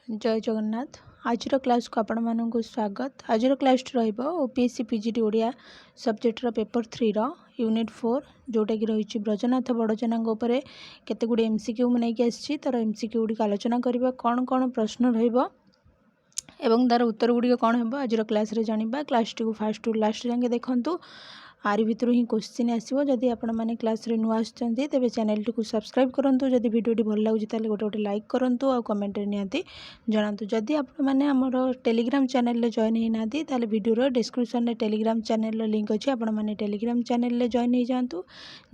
जय जगन्नाथ। आज क्लास को आपण मानक स्वागत। आज क्लास ओपीएससी पीजीटी ओडिया सब्जेक्टर पेपर 3 रो यूनिट 4 जोटा कि रही ब्रजनाथ बड़जेना केते गुडी एमसीक्यू नहीं आसी तार एमसीक्यू गुडी आलोचना करबा कौन कौन प्रश्न रहिबो एवं तार उत्तर गुड़िक कौन हो आज क्लास रे जानिबा। क्लास टी को फास्ट टू लास्ट जाके देखंतु। आरी भितर ही क्वेश्चन आसो। जदि आपण मैंने क्लास रे नुआ आछंती तेबे चैनल टी को सब्सक्राइब करंतु। जदि वीडियो टी भल लागुची ताले गोटे गोटे लाइक करंतु आ कमेंट रे नियंती जणांतु। जदि आपण मैंने हमर टेलीग्राम चैनल रे जॉइन हे नादी ताले वीडियो रो डिस्क्रिप्शन रे टेलीग्राम चैनल रो लिंक अछि। आपण मैंने टेलीग्राम चैनल रे जॉइन हे जांतु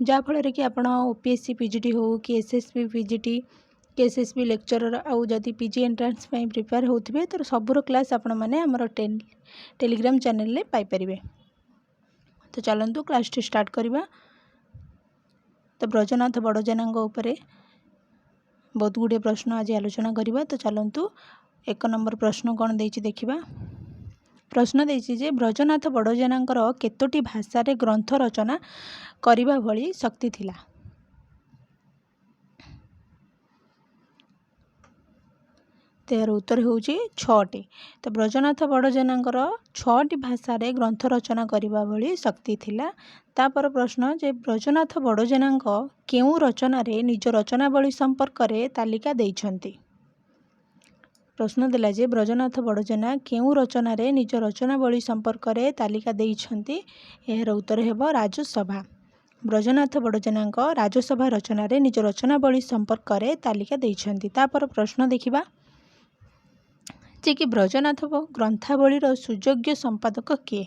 जा फल रे कि आपण ओपीएससी पीजीटी हो कि एसएसबी पीजीटी के एसएसबी लेक्चरर आउ जदि पीजी एंट्रांस पे प्रिपेयर होथिबे तो सबरो क्लास आपण मैंने हमर टेलीग्राम चैनल रे पाई परिबे। तो चलतु क्लास टी स्टार्ट करवा। तो ब्रजनाथ बड़जेना बहुत गुड़े प्रश्न आज आलोचना करवा। तो चलतु एक नंबर प्रश्न कौन देछि देखिबा। प्रश्न देछि जे ब्रजनाथ बड़जेना केतोटी भाषा रे ग्रंथ रचना करिबा भली शक्ति थिला। तेर उत्तर होउची 6टी। तो ब्रजनाथ बड़जेना 6टी भाषा रे ग्रंथ रचना करिबा भली शक्ति थिला। तापर प्रश्न जे ब्रजनाथ बड़जेना केउ रचना रे निज रचनावली संपर्क रे तालिका देइछंती। प्रश्न देला जे ब्रजनाथ बड़जेना केउ रचना रे निज रचनावली संपर्क रे तालिका देइछंती। एहर उत्तर हेबो राजसभा। ब्रजनाथ बड़जेना राजसभा रचना रे निज रचनावली संपर्क रे तालिका देइछंती। तापर प्रश्न देखिबा जे कि ब्रजनाथ ग्रंथावली सुयोग्य संपादक किए।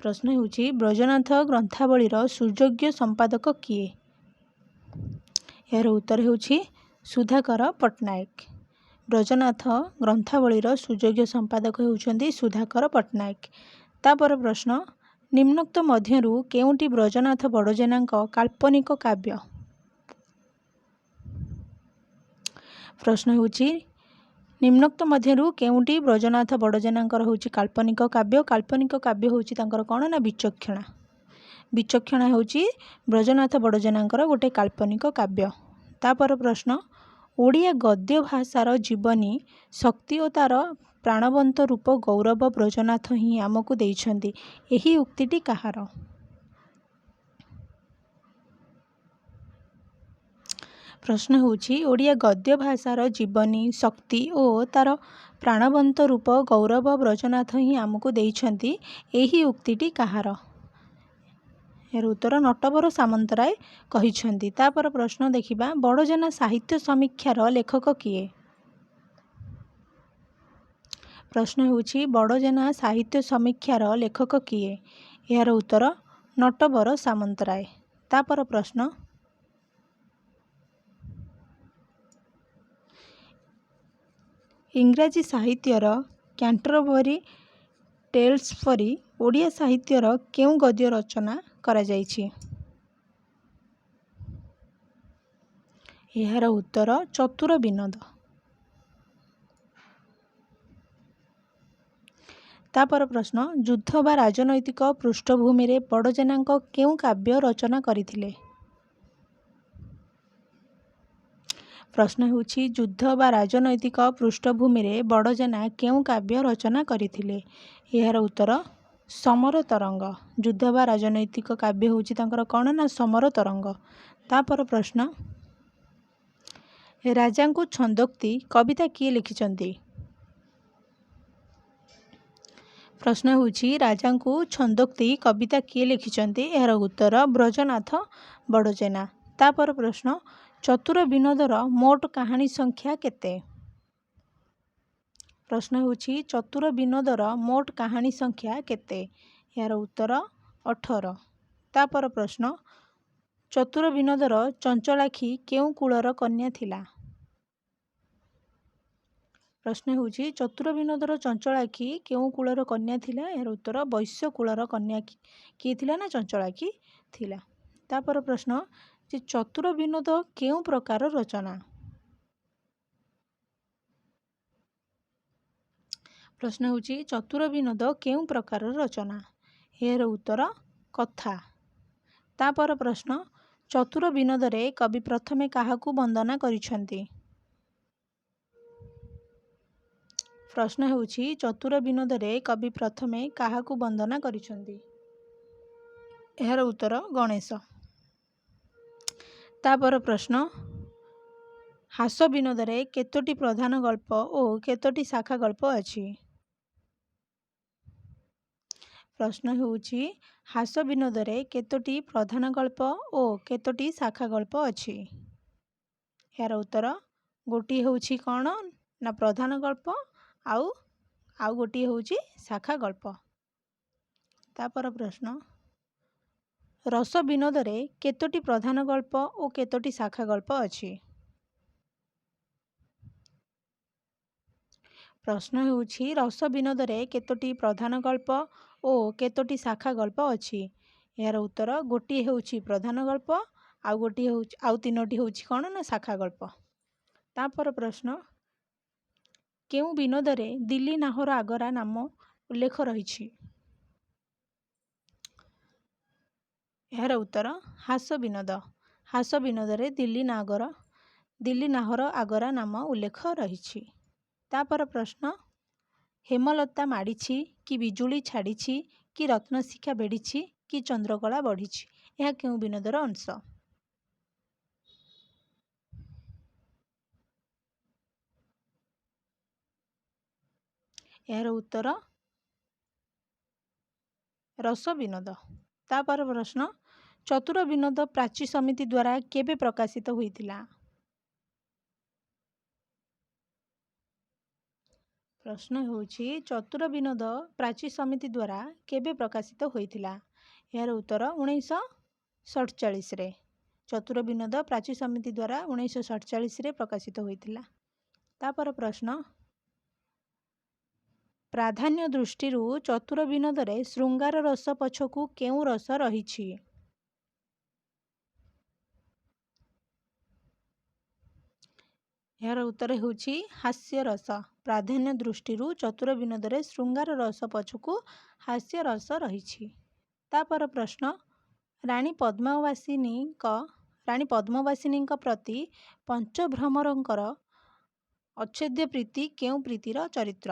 प्रश्न होउची ब्रजनाथ ग्रंथावली सुयोग्य संपादक किए। यार उत्तर होउची सुधाकर पट्टनायक। ब्रजनाथ ग्रंथावली सुयोग्य संपादक होउचंदी सुधाकर पट्टनायक। तापर प्रश्न निम्नोक्त मध्यरु केउंटी ब्रजनाथ बड़जेना काल्पनिक काव्य। प्रश्न होउची निम्नोक्त मध्यरु केउंटी ब्रजनाथ बड़जेना होउची काल्पनिक काव्य। काल्पनिक काव्य होउची तांकर कोन ना विचक्षणा। विचक्षणा होउची ब्रजनाथ बड़जेना गोटे काल्पनिक काव्य। तापर प्रश्न ओडिया गद्य भाषार जीवनी शक्ति और तार प्राणवंत रूप गौरव ब्रजनाथ ही आमको देइछंती। एही उक्तिटी कहार। प्रश्न होउची ओडिया गद्य भाषार जीवनी शक्ति और तार प्राणवंत रूप गौरव ब्रजनाथ ही आमको देइछंती। एही उक्तिटी कहार। यार उत्तर नटवर सामंतराय कहिछंती। तापर प्रश्न देखिबा बड़जेना साहित्य समीक्षार लेखक किए। प्रश्न होउची बड़जेना साहित्य समीक्षार लेखक किए। यार उत्तर नटवर सामंतराय। तापर प्रश्न इंग्राजी साहित्यर कैंटरबरी टेल्स परी ओडिया साहित्यर केउ गद्य रचना करा जाइछि। यार उत्तर चतुर विनोद। तापर प्रश्न युद्ध बा राजनैतिक पृष्ठभूमि रे बड़जेना केउ काव्य रचना करिथिले। प्रश्न होउची युद्ध बा राजनैतिक पृष्ठभूमि रे बड़जेना केउ काव्य रचना करिथिले। यार उत्तर समर तरंग। युद्ध बा राजनैतिक काव्य होउची तांकर कोन ना समर तरंग। तापर प्रश्न राजा को छंदोक्ति कविता किए लिखिचंती। प्रश्न होउची राजा को छंदोक्ति कविता किए लिखिचंती। यार उत्तर ब्रजनाथ बड़जेना। तापर प्रश्न चतुर विनोदर मोट कहानी संख्या केते। प्रश्न होउची चतुर विनोदर मोट कहानी संख्या केते। यार उत्तर 18। तापर प्रश्न चतुर विनोदर चंचलाखी केउ कुलर कन्या थिला। प्रश्न होउची चतुर विनोदर चंचलाखी केउ कुलर कन्या थिला। यार उत्तर वैश्य कुलर कन्या की थिला ना चंचलाखी थिला। तापर प्रश्न जे चतुर विनोद केउ प्रकार रचना। प्रश्न होउची चतुर विनोद केउ प्रकार रचना। यार उत्तर कथा। तापर प्रश्न ଚତୁର ବିନୋଦରେ କବି ପ୍ରଥମେ କାହାକୁ ବନ୍ଦନା କରିଛନ୍ତି? ପ୍ରଶ୍ନ ହେଉଛି ଚତୁର ବିନୋଦରେ କବି ପ୍ରଥମେ କାହାକୁ ବନ୍ଦନା କରିଛନ୍ତି? ଏହାର ଉତ୍ତର ଗଣେଶ। ତାପର ପ୍ରଶ୍ନ, ହାସ ବିନୋଦରେ କେତୋଟି ପ୍ରଧାନ ଗଳ୍ପ ଓ କେତୋଟି ଶାଖା ଗଳ୍ପ ଅଛି? ପ୍ରଶ୍ନ ହେଉଛି ହାସ ବିନୋଦରେ କେତୋଟି ପ୍ରଧାନ ଗଳ୍ପ ଓ କେତୋଟି ଶାଖା ଗଳ୍ପ ଅଛି? ଏହାର ଉତ୍ତର ଗୋଟିଏ ହେଉଛି କ'ଣ ନା ପ୍ରଧାନ ଗଳ୍ପ ଆଉ ଗୋଟିଏ ହେଉଛି ଶାଖା ଗଳ୍ପ। ତାପର ପ୍ରଶ୍ନ, ରସ ବିନୋଦରେ କେତୋଟି ପ୍ରଧାନ ଗଳ୍ପ ଓ କେତୋଟି ଶାଖା ଗଳ୍ପ ଅଛି? ପ୍ରଶ୍ନ ହେଉଛି ରସ ବିନୋଦରେ କେତୋଟି ପ୍ରଧାନ ଗଳ୍ପ ଓ କେତୋଟି ଶାଖା ଗଳ୍ପ ଅଛି? ଏହାର ଉତ୍ତର ଗୋଟିଏ ହେଉଛି ପ୍ରଧାନ ଗଳ୍ପ ଆଉ ତିନୋଟି ହେଉଛି କ'ଣ ନା ଶାଖା ଗଳ୍ପ। ତାପର ପ୍ରଶ୍ନ, କେଉଁ ବିନୋଦରେ ଦିଲ୍ଲୀ ନାହର ଆଗରା ନାମ ଉଲ୍ଲେଖ ରହିଛି? ଏହାର ଉତ୍ତର ହାସ ବିନୋଦ। ହାସ ବିନୋଦରେ ଦିଲ୍ଲୀ ନାହର ଆଗରା ନାମ ଉଲ୍ଲେଖ ରହିଛି। ତାପର ପ୍ରଶ୍ନ, ହେମଲତା ମାଡ଼ିଛି କି ବିଜୁଳି ଛାଡ଼ିଛି କି ରତ୍ନଶିଖା ବେଢ଼ିଛି କି ଚନ୍ଦ୍ରକଳା ବଢ଼ିଛି, ଏହା କେଉଁ ବିନୋଦର ଅଂଶ? ଏହାର ଉତ୍ତର ରସ ବିନୋଦ। ତାପର ପ୍ରଶ୍ନ, ଚତୁର ବିନୋଦ ପ୍ରାଚୀ ସମିତି ଦ୍ୱାରା କେବେ ପ୍ରକାଶିତ ହୋଇଥିଲା? ପ୍ରଶ୍ନ ହେଉଛି ଚତୁର ବିନୋଦ ପ୍ରାଚୀ ସମିତି ଦ୍ୱାରା କେବେ ପ୍ରକାଶିତ ହୋଇଥିଲା? ଏହାର ଉତ୍ତର 1947ରେ। ଚତୁର ବିନୋଦ ପ୍ରାଚୀ ସମିତି ଦ୍ୱାରା 1947ରେ ପ୍ରକାଶିତ ହୋଇଥିଲା। ତାପର ପ୍ରଶ୍ନ, ପ୍ରାଧାନ୍ୟ ଦୃଷ୍ଟିରୁ ଚତୁର ବିନୋଦରେ ଶୃଙ୍ଗାର ରସ ପଛକୁ କେଉଁ ରସ ରହିଛି? ଏହାର ଉତ୍ତର ହେଉଛି ହାସ୍ୟ ରସ। ପ୍ରାଧାନ୍ୟ ଦୃଷ୍ଟିରୁ ଚତୁର ବିନୋଦରେ ଶୃଙ୍ଗାର ରସ ପଛକୁ ହାସ୍ୟ ରସ ରହିଛି। ତାପର ପ୍ରଶ୍ନ, ରାଣୀ ପଦ୍ମାବାସିନୀଙ୍କ ପ୍ରତି ପଞ୍ଚଭ୍ରମରଙ୍କର ଅଚ୍ଛେଦ୍ୟ ପ୍ରୀତି କେଉଁ ପ୍ରୀତିର ଚରିତ୍ର?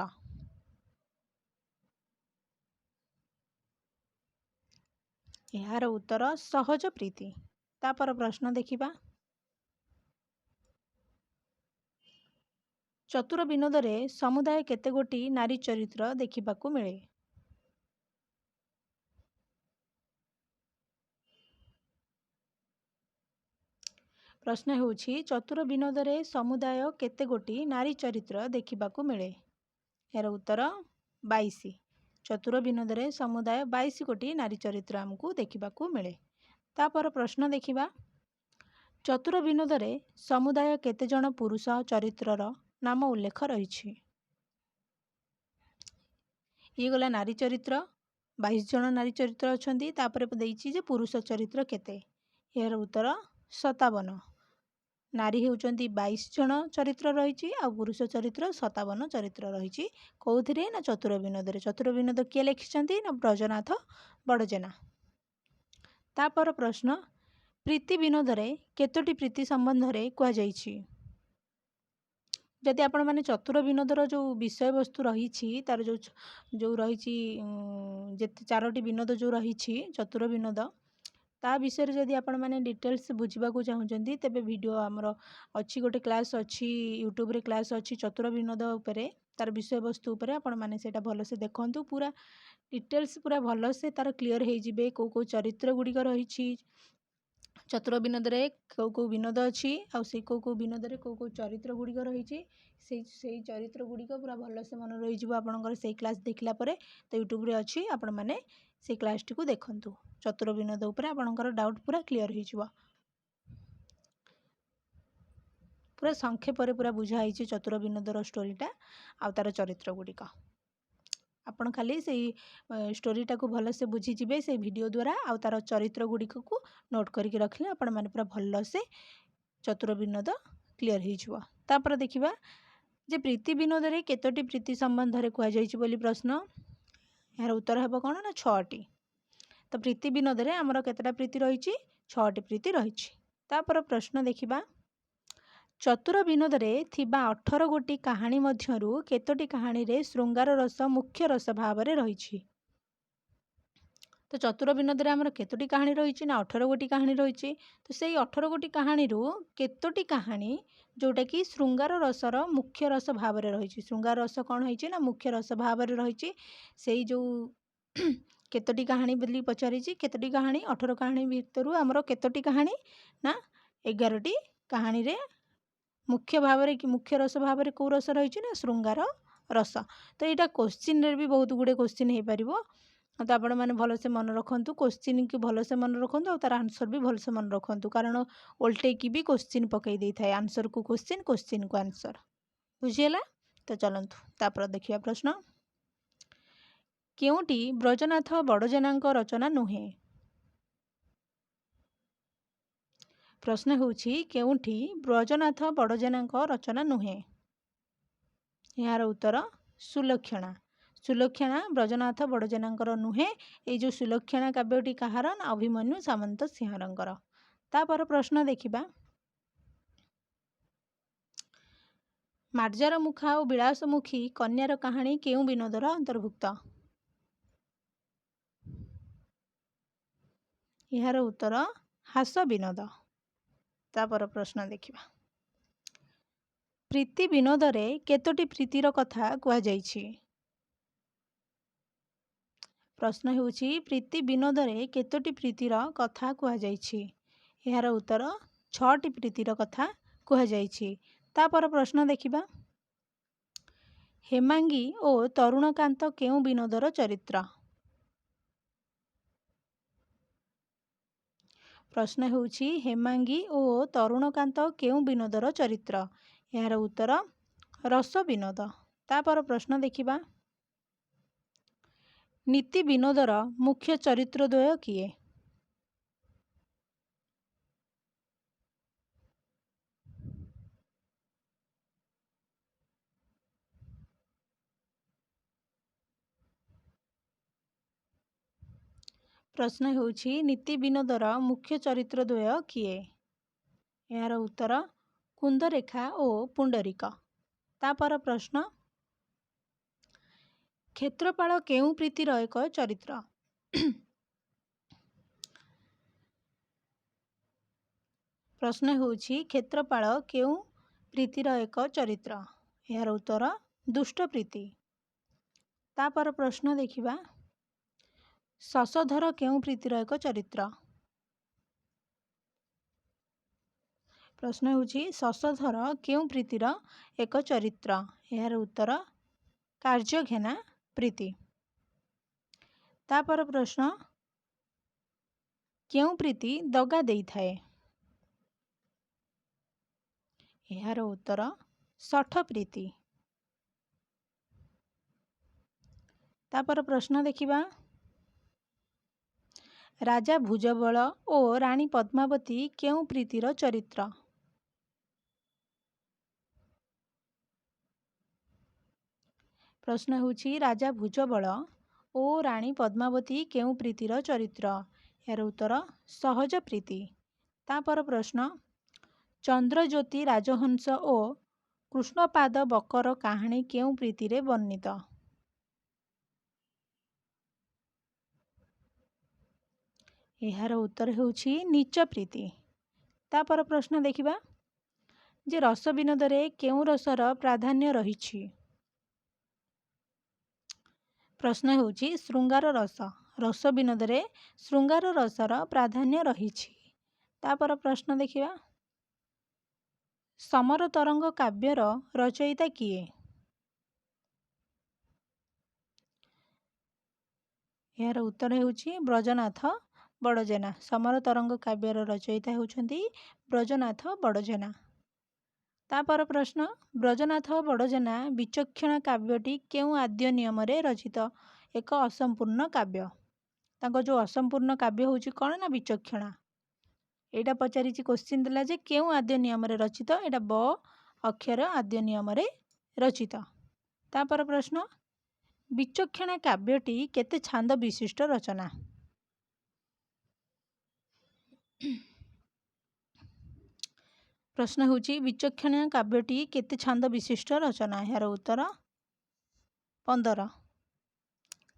ଏହାର ଉତ୍ତର ସହଜ ପ୍ରୀତି। ତାପର ପ୍ରଶ୍ନ ଦେଖିବା, ଚତୁର ବିନୋଦରେ ସମୁଦାୟ କେତେ ଗୋଟି ନାରୀ ଚରିତ୍ର ଦେଖିବାକୁ ମିଳେ? ପ୍ରଶ୍ନ ହେଉଛି ଚତୁର ବିନୋଦରେ ସମୁଦାୟ କେତେ ଗୋଟି ନାରୀ ଚରିତ୍ର ଦେଖିବାକୁ ମିଳେ? ଏହାର ଉତ୍ତର 22। ଚତୁର ବିନୋଦରେ ସମୁଦାୟ 22 ଗୋଟି ନାରୀ ଚରିତ୍ର ଆମକୁ ଦେଖିବାକୁ ମିଳେ। ତାପର ପ୍ରଶ୍ନ ଦେଖିବା, ଚତୁର ବିନୋଦରେ ସମୁଦାୟ କେତେ ଜଣ ପୁରୁଷ ଚରିତ୍ରର ନାମ ଉଲ୍ଲେଖ ରହିଛି? ଇଏ ଗଲା ନାରୀ ଚରିତ୍ର, 22 ଜଣ ନାରୀ ଚରିତ୍ର ଅଛନ୍ତି। ତାପରେ ଦେଇଛି ଯେ ପୁରୁଷ ଚରିତ୍ର କେତେ? ଏହାର ଉତ୍ତର 57। ନାରୀ ହେଉଛନ୍ତି 22 ଜଣ ଚରିତ୍ର ରହିଛି ଆଉ ପୁରୁଷ ଚରିତ୍ର 57 ଚରିତ୍ର ରହିଛି। କେଉଁଥିରେ ନା ଚତୁର ବିନୋଦରେ। ଚତୁର ବିନୋଦ କିଏ ଲେଖିଛନ୍ତି ନା ବ୍ରଜନାଥ ବଡ଼ଜେନା। ତାପର ପ୍ରଶ୍ନ, ପ୍ରୀତି ବିନୋଦରେ କେତୋଟି ପ୍ରୀତି ସମ୍ବନ୍ଧରେ କୁହାଯାଇଛି? ଯଦି ଆପଣମାନେ ଚତୁର ବିନୋଦର ଯେଉଁ ବିଷୟବସ୍ତୁ ରହିଛି ତାର ଯେଉଁ ରହିଛି ଯେତେ 4ଟି ବିନୋଦ ଯେଉଁ ରହିଛି ଚତୁର ବିନୋଦ ତା ବିଷୟରେ ଯଦି ଆପଣମାନେ ଡିଟେଲ୍ସ ବୁଝିବାକୁ ଚାହୁଁଛନ୍ତି ତେବେ ଭିଡ଼ିଓ ଆମର ଅଛି, ଗୋଟେ କ୍ଲାସ୍ ଅଛି ୟୁଟ୍ୟୁବରେ କ୍ଲାସ୍ ଅଛି ଚତୁର ବିନୋଦ ଉପରେ, ତାର ବିଷୟବସ୍ତୁ ଉପରେ। ଆପଣମାନେ ସେଇଟା ଭଲସେ ଦେଖନ୍ତୁ, ପୁରା ଡିଟେଲ୍ସ ପୁରା ଭଲସେ ତାର କ୍ଲିଅର ହେଇଯିବେ। କେଉଁ ଚରିତ୍ର ଗୁଡ଼ିକ ରହିଛି ଚତୁର ବିନୋଦରେ, କେଉଁ ବିନୋଦ ଅଛି ଆଉ ସେଇ କେଉଁ ବିନୋଦରେ କେଉଁ ଚରିତ୍ର ଗୁଡ଼ିକ ରହିଛି, ସେଇ ଚରିତ୍ର ଗୁଡ଼ିକ ପୁରା ଭଲସେ ମନେ ରହିଯିବ ଆପଣଙ୍କର ସେଇ କ୍ଲାସ୍ ଦେଖିଲା ପରେ। ତ ୟୁଟ୍ୟୁବରେ ଅଛି, ଆପଣମାନେ ସେଇ କ୍ଲାସ୍ଟିକୁ ଦେଖନ୍ତୁ। ଚତୁର ବିନୋଦ ଉପରେ ଆପଣଙ୍କର ଡାଉଟ୍ ପୁରା କ୍ଲିଅର ହେଇଯିବ। ପୁରା ସଂକ୍ଷେପରେ ପୁରା ବୁଝା ହେଇଛି ଚତୁର ବିନୋଦର ଷ୍ଟୋରିଟା ଆଉ ତାର ଚରିତ୍ର ଗୁଡ଼ିକ। ଆପଣ ଖାଲି ସେଇ ଷ୍ଟୋରିଟାକୁ ଭଲସେ ବୁଝିଯିବେ ସେଇ ଭିଡ଼ିଓ ଦ୍ୱାରା, ଆଉ ତାର ଚରିତ୍ର ଗୁଡ଼ିକକୁ ନୋଟ୍ କରିକି ରଖିଲେ ଆପଣମାନେ ପୁରା ଭଲସେ ଚତୁର ବିନୋଦ କ୍ଲିଅର ହେଇଯିବ। ତାପରେ ଦେଖିବା ଯେ ପ୍ରୀତି ବିନୋଦରେ କେତୋଟି ପ୍ରୀତି ସମ୍ବନ୍ଧରେ କୁହାଯାଇଛି ବୋଲି ପ୍ରଶ୍ନ। ଏହାର ଉତ୍ତର ହେବ କ'ଣ ନା 6ଟି। ତ ପ୍ରୀତି ବିନୋଦରେ ଆମର କେତେଟା ପ୍ରୀତି ରହିଛି? छटी प्रीति रही। तापर प्रश्न देखिबा चतुर विनोद रे थिबा 18 गोटी कहानी मध्यरु केतोटी कहानी रे श्रृंगार रस मुख्य रस भाव रे रही। तो चतुर विनोद रे आमर केतोटी कहानी रही ना 18 गोटी कहानी रही। तो से 18 गोटी कहानी केतोटी कहानी जोटा कि श्रृंगार रसर मुख्य रस भाव में रही। श्रृंगार रस कौन होइछि ना मुख्य रस भाव में रही। से जो केतोटी कहानी बोली पचारि केतोटी कहानी 18 कहानी भितर आमर केतोटी कहानी ना 11टी कहानी रे मुख्य भाव मुख्य रस भाव में कौ रस रही ना श्रृंगार रस। तो यहाँ क्वेश्चन रे भी बहुत गुड़े क्वेश्चन हो पार। तो आपण मैंने भलसे मन रखु क्वेश्चन की भलसे मन रखु और तार आंसर भी भलसे मन रखु कारण ओल्टे की भी क्वेश्चन पकई दे थाए आंसर को क्वेश्चन क्वेश्चन को आंसर बुझीगला। तो चलतु तापर देखिए प्रश्न केउटी ब्रजनाथ बड़जेना रचना नुहे। प्रश्न होउछि केउटी ब्रजनाथ बड़जेना रचना नुहे। यार उत्तर सुलक्षणा। सुलक्षणा ब्रजनाथ बड़जेना नुहे। ये जो सुलक्षणा काव्यटी कहार ना अभिमन्यु सामंत सिंहरंकर। तापर प्रश्न देखिबा मार्जार मुखा और विलासमुखी कन्यार कहानी केउ विनोदर अंतर्भुक्त। यार उत्तर हास विनोद। तापर प्रश्न देखिबा प्रीति विनोद रे केतोटी प्रीतिर कथा कुआ जाइछि। प्रश्न होउछि प्रीति विनोद रे केतोटी प्रीतिर कथा कुआ जाइछि। यार उत्तर 6टी प्रीतिर कथा कुआ जाइछि। तापर प्रश्न देखिबा हेमांगी और तरुणकांत केउ विनोदर चरित्र। प्रश्न होउछि हेमांगी और तरुणकांत केउ विनोदर चरित्र। यार उत्तर रस विनोद। तापर प्रश्न देखिबा नीति विनोदर मुख्य चरित्रद्वय किए। प्रश्न होउछि नीति विनोदर मुख्य चरित्रद्वय किए। यार उत्तर कुंदरेखा और पुंडरीक। तापर प्रश्न क्षेत्रपाल केउ प्रीतिर एक चरित्र। प्रश्न होउछि क्षेत्रपाल केउ प्रीतिर एक चरित्र। यार उत्तर दुष्ट प्रीति। तापर प्रश्न देखिबा शशधर केउ प्रीतिर एक चरित्र। प्रश्न होउछि शशधर केउ प्रीतिर एक चरित्र। यार उत्तर कार्यघेना प्रीति। तापर प्रश्न केउ प्रीति दगा देई थाए। यार उत्तर सठ प्रीति। तापर प्रश्न देखिबा राजा भुजबल और रानी पद्मावती केउ प्रीतिर चरित्र। प्रश्न होउछि राजा भुजबल और रानी पद्मावती केउ प्रीतिर चरित्र। यार उत्तर सहज प्रीति। तापर प्रश्न चंद्रज्योति राजहंस और कृष्णपाद बकर कहानी केउ प्रीति रे वर्णित। यार उत्तर होउछि नीच प्रीति। तापर प्रश्न देखिबा जे रस विनोद रे केउ रसर प्राधान्य रहिछि। प्रश्न होउछि श्रृंगार रस। रस विनोद रे श्रृंगार रसर प्राधान्य रहिछि। तापर प्रश्न देखिबा समर तरंग काव्यर रचयिता किए। यार उत्तर होउछि ब्रजनाथ बड़जेना। समर तरंग काव्यर रचयिता होउछन्ति ब्रजनाथ बड़जेना। तापर प्रश्न ब्रजनाथ बड़जेना विचक्षणा काव्यटी केउ आद्य नियम रे रचित एक असंपूर्ण काव्य। तांको जो असंपूर्ण काव्य होउछि कोन ना विचक्षणा। एटा पचारिछि क्वेश्चन दिला जे केउ आद्य नियम रे रचित एटा ब अक्षर आद्य नियम रे रचित। तापर प्रश्न विचक्षणा काव्यटी केते छांद विशिष्ट रचना। प्रश्न होची विचक्षणीय काव्यटी केते छांद विशिष्ट रचना। यार उत्तर 15।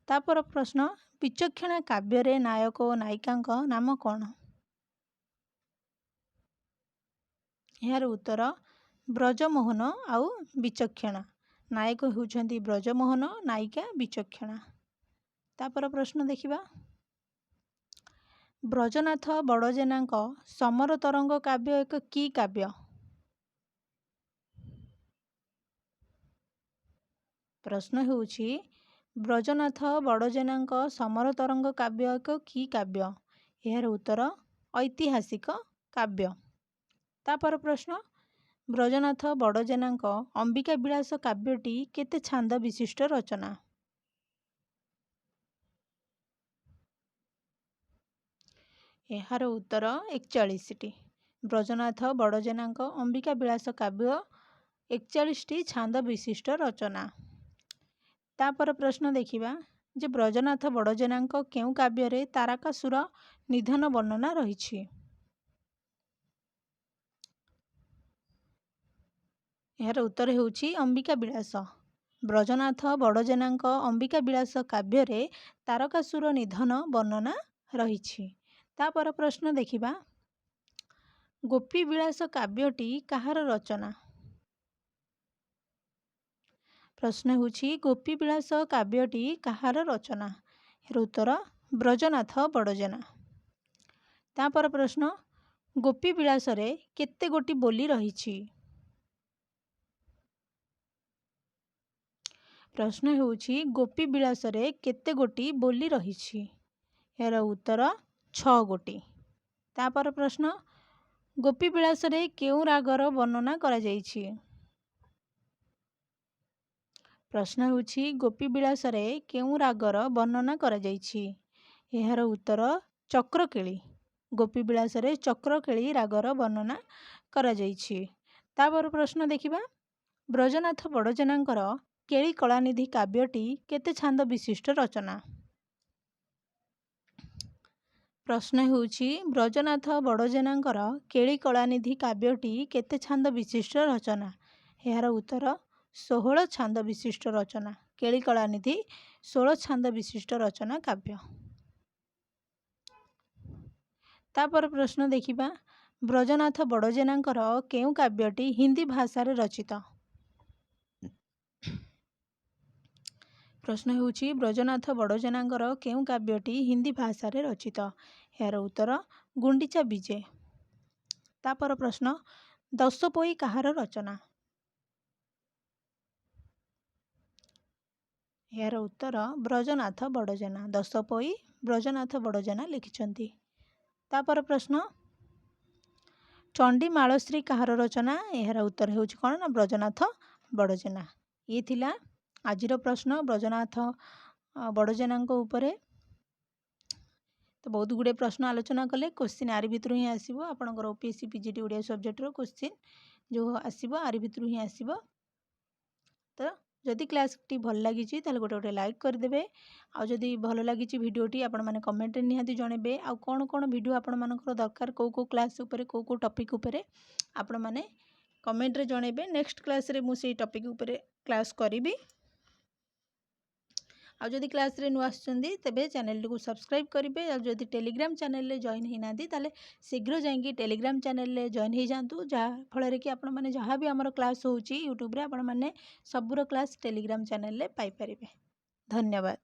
तापर प्रश्न विचक्षणीय काव्य नायक और नायिका नाम कौन। यार उत्तर ब्रजमोहन आउ विचक्षणा। नायक होउछंती ब्रजमोहन, नायिका विचक्षणा। तापर प्रश्न देखिबा ब्रजनाथ बड़जेना समर तरंग काव्य एक की काव्य। प्रश्न होउछि ब्रजनाथ बड़जेना समर तरंग काव्य एक की काव्य। यार उत्तर ऐतिहासिक काव्य। तापर प्रश्न ब्रजनाथ बड़जेना अंबिका विलास काव्यटी केते छांद विशिष्ट रचना। यार उत्तर 41टी। ब्रजनाथ बड़जेना अंबिका विलास काव्य 41टी छांद विशिष्ट रचना। तापर प्रश्न देखिबा जे ब्रजनाथ बड़जेना केउ काव्य रे तारकासुर निधन वर्णना रही। यार उत्तर हेउछि अंबिका विलास। ब्रजनाथ बड़जेना अंबिका विलास काव्य रे तारकासुर निधन वर्णना रही। तापर प्रश्न देखिबा गोपी विलास काव्यटी कहार रचना। प्रश्न होछि गोपी विलास काव्यटी कहार रचना। यार उत्तर ब्रजनाथ बड़जेना। तापर प्रश्न गोपी विलास रे केते गोटी बोली रही। प्रश्न होउछि गोपी विलास रे केते गोटी बोली रही। यार उत्तर 6 गोटी। तापर प्रश्न गोपी विलास रे केउ रागर वर्णना करा जाइछि। प्रश्न होउछि गोपी विलास रे केउ रागर वर्णना करा जाइछि। यार उत्तर चक्रकेली। गोपी विलास रे चक्रकेली रागर वर्णना करा जाइछि। तापर प्रश्न देखिबा ब्रजनाथ बड़जेनांकर केली कलानिधि काव्यटी केते छांद विशिष्ट रचना। प्रश्न होउछि ब्रजनाथ बड़जेनांकर केली कलानिधि काव्यटी केते छांद विशिष्ट रचना। यार उत्तर 16 छांद विशिष्ट रचना। केली कलानिधि 16 छांद विशिष्ट रचना काव्य। तापर प्रश्न देखिबा ब्रजनाथ बड़जेनांकर केउ काव्यटी हिंदी भाषा रे रचित। प्रश्न होउछि ब्रजनाथ बड़जेनांकर केउ काव्यटी हिंदी भाषा रे रचित। यार उत्तर गुंडीचा विजय। तापर प्रश्न दशपोई कहार रचना। यार उत्तर ब्रजनाथ बड़जेना। दशपोई ब्रजनाथ बड़जेना लिखिछंती। तापर प्रश्न चंडी मालश्री कहार रचना। यार उत्तर हेउछि कोन ना ब्रजनाथ बड़जेना। ये थिला आजिर प्रश्न ब्रजनाथ बड़जेना उपरे। तो बहुत गुड़े प्रश्न आलोचना कले। क्वेश्चन आरि भितर ही आसीबो आपनकर ओपीएससी पीजीटी ओडिया सब्जेक्ट रो क्वेश्चन जो आसीबो आरि भितर ही आसीबो। तो जदि क्लास टी भल लागी ताले गोटे गोटे लाइक कर देबे। आ जदि भल लागी वीडियोटी आपण माने कमेंट रे निहाती जणेबे। आ कोन कोन वीडियो आपण मानकर दरकार को क्लास उपरे को टॉपिक उपरे आपण माने कमेंट रे जणेबे। नेक्स्ट क्लास रे मु सेही टॉपिक उपरे क्लास करिबी। आ जदि क्लास रे नु आछंदी तबे चैनल को सब्सक्राइब करिवे। आ जदि टेलीग्राम चैनल रे जॉइन ही नादी ताले शीघ्र जाइंकी टेलीग्राम चैनल रे जॉइन ही जांतु। जा फଳରେ कि आपण माने जहाँ भी हमर क्लास होउची यूट्यूब रे आपण माने सबुर क्लास टेलीग्राम चैनल रे पाई परिबे। धन्यवाद।